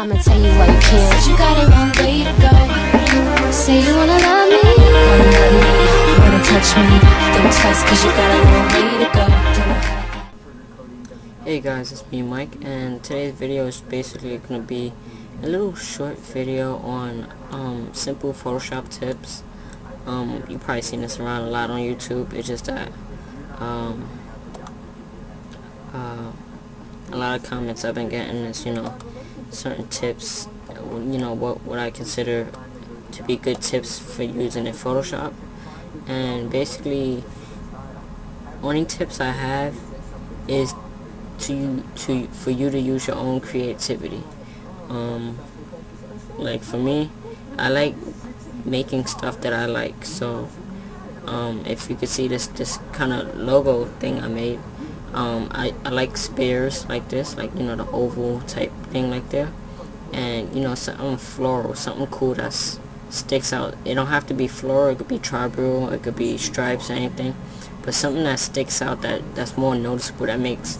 I'ma tell you why you can't. Said you got a long way to go. Say you wanna love me, Wanna touch me? don't test cause you got a long way to go. Hey guys, it's me Mike, and today's video is basically gonna be a little short video on simple Photoshop tips. You've probably seen this around a lot on YouTube. It's just that a lot of comments I've been getting is, certain tips, what I consider to be good tips for using in Photoshop. And basically, only tips I have is for you to use your own creativity. Like for me, I like making stuff that I like. So if you could see this kind of logo thing I made, I like spares like this, like the oval type thing like there, and something floral, something cool that sticks out. It don't have to be floral, it could be tribal, it could be stripes or anything, but something that sticks out, that's more noticeable, that makes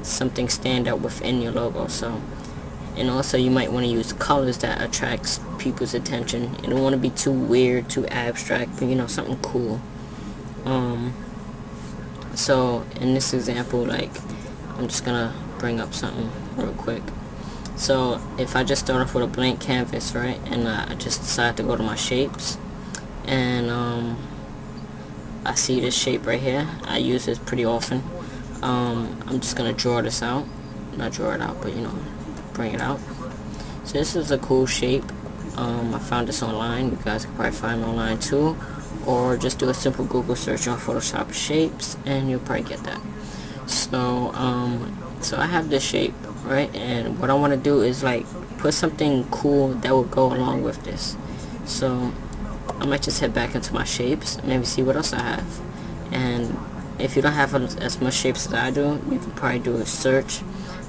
something stand out within your logo. So, and also you might want to use colors that attracts people's attention. You don't want to be too weird, too abstract, but something cool. So in this example, like, I'm just gonna bring up something real quick. So if I just start off with a blank canvas, right, and I just decide to go to my shapes, and I see this shape right here, I use this pretty often. I'm just gonna draw this out, not draw it out, but bring it out. So this is a cool shape. I found this online. You guys can probably find it online too, or just do a simple Google search on Photoshop shapes and you'll probably get that. So so I have this shape, right, and what I want to do is like put something cool that will go along with this. So I might just head back into my shapes, maybe see what else I have. And if you don't have as much shapes as I do, you can probably do a search.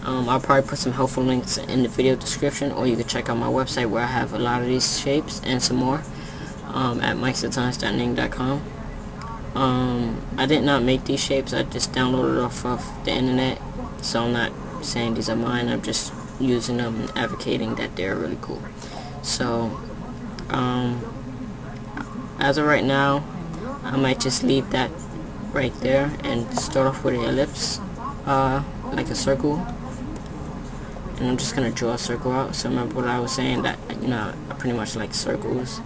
I'll probably put some helpful links in the video description, or you can check out my website where I have a lot of these shapes and some more at mikesatonics.ning.com. I did not make these shapes, I just downloaded off of the internet, so I'm not saying these are mine, I'm just using them and advocating that they're really cool. So as of right now, I might just leave that right there and start off with an ellipse, like a circle, and I'm just gonna draw a circle out. So remember what I was saying, that I pretty much like circles,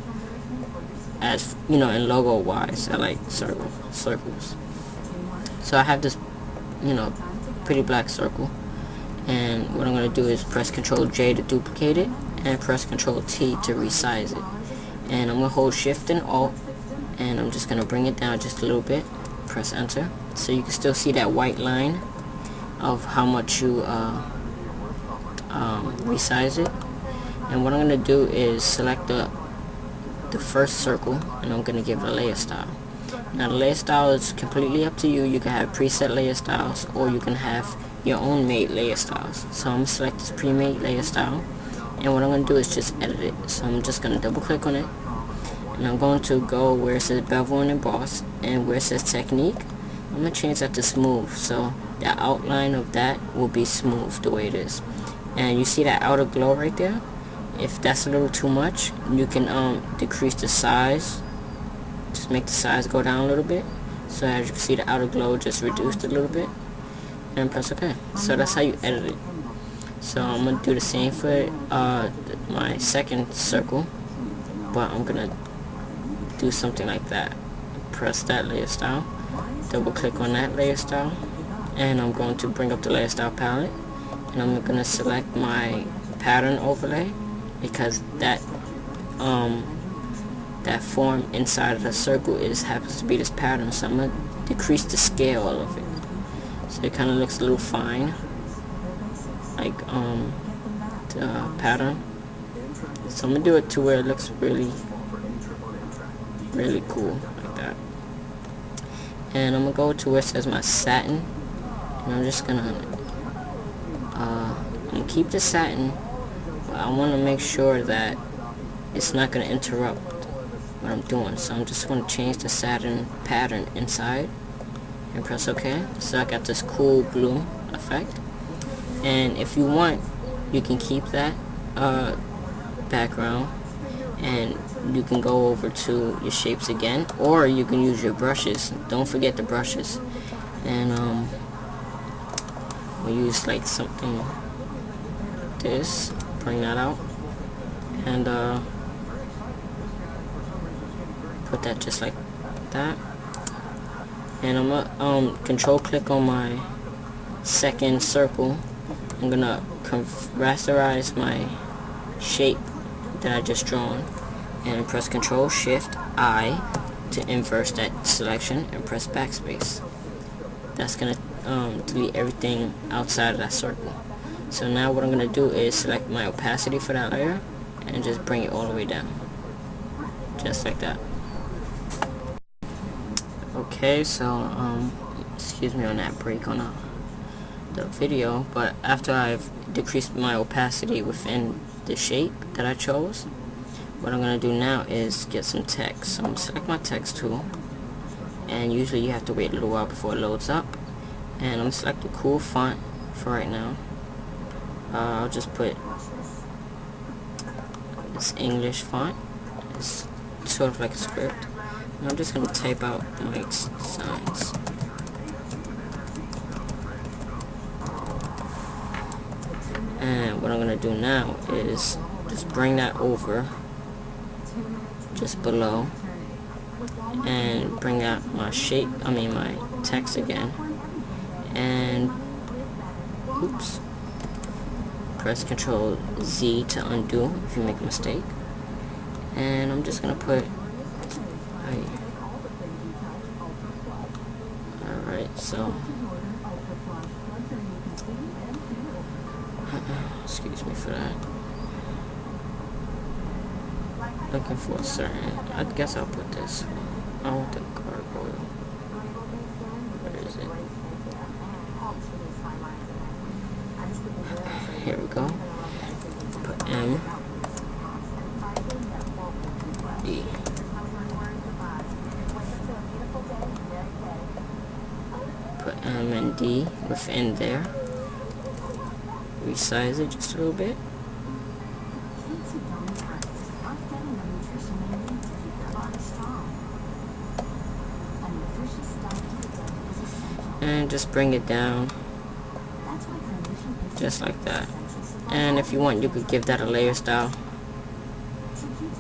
as in logo wise, I like circles. So I have this pretty black circle, and what I'm gonna do is press Ctrl J to duplicate it and press Ctrl T to resize it, and I'm gonna hold Shift and Alt, and I'm just gonna bring it down just a little bit, press enter, so you can still see that white line of how much you resize it. And what I'm gonna do is select the first circle, and I'm gonna give it a layer style. Now the layer style is completely up to you. You can have preset layer styles, or you can have your own made layer styles. So I'm gonna select this pre-made layer style, and what I'm gonna do is just edit it. So I'm just gonna double click on it, and I'm going to go where it says bevel and emboss, and where it says technique, I'm gonna change that to smooth, so the outline of that will be smooth the way it is. And you see that outer glow right there? If that's a little too much, you can decrease the size, just make the size go down a little bit. So as you can see, the outer glow just reduced a little bit, and press OK. So that's how you edit it. So I'm gonna do the same for my second circle, but I'm gonna do something like that. Press that layer style, double click on that layer style, and I'm going to bring up the layer style palette, and I'm gonna select my pattern overlay, because that form inside of the circle happens to be this pattern. So I'm gonna decrease the scale of it, so it kind of looks a little fine, like the pattern. So I'm gonna do it to where it looks really cool, like that. And I'm gonna go to where it says my satin, and I'm just gonna I'm gonna keep the satin, but I want to make sure that it's not gonna interrupt what I'm doing. So I'm just gonna change the satin pattern inside and press OK. So I got this cool blue effect, and if you want, you can keep that background, and you can go over to your shapes again, or you can use your brushes. Don't forget the brushes. And we use like something this, bring that out, and put that just like that. And I'm gonna control click on my second circle. I'm gonna rasterize my shape that I just drawn, and press Control Shift I to inverse that selection, and press backspace. That's gonna delete everything outside of that circle. So now what I'm gonna do is select my opacity for that layer and just bring it all the way down, just like that. Okay, so excuse me on that break on the video, but after I've decreased my opacity within the shape that I chose, what I'm going to do now is get some text. So I'm going to select my text tool, and usually you have to wait a little while before it loads up, and I'm going to select a cool font for right now. I'll just put this English font. It's sort of like a script, and I'm just going to type out Mike's Signs. And what I'm going to do now is just bring that over just below, and bring out my shape, my text again, and oops, press Control Z to undo if you make a mistake. And I'm just going to put alright, so excuse me for that. Looking for a certain, I guess I'll put this one. I want the gargoyle. Where is it? Here we go. Put M, D. Put M and D within there. Resize it just a little bit. And just bring it down just like that. And if you want, you could give that a layer style.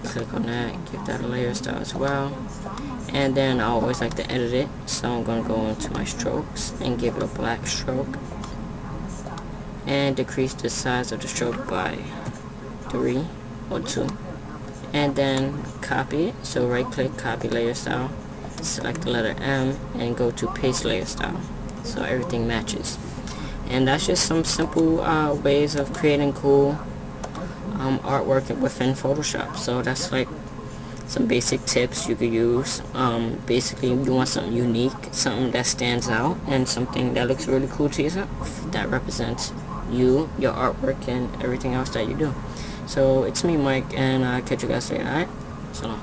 Click on that, give that a layer style as well. And then I always like to edit it, so I'm going to go into my strokes and give it a black stroke, and decrease the size of the stroke by 3 or 2, and then copy it. So right click, copy layer style, select the letter M, and go to paste layer style, so everything matches. And that's just some simple ways of creating cool artwork within Photoshop. So that's like some basic tips you could use. Basically, you want something unique, something that stands out, and something that looks really cool to yourself, that represents you, your artwork, and everything else that you do. So it's me, Mike, and I'll catch you guys later. Alright, so long.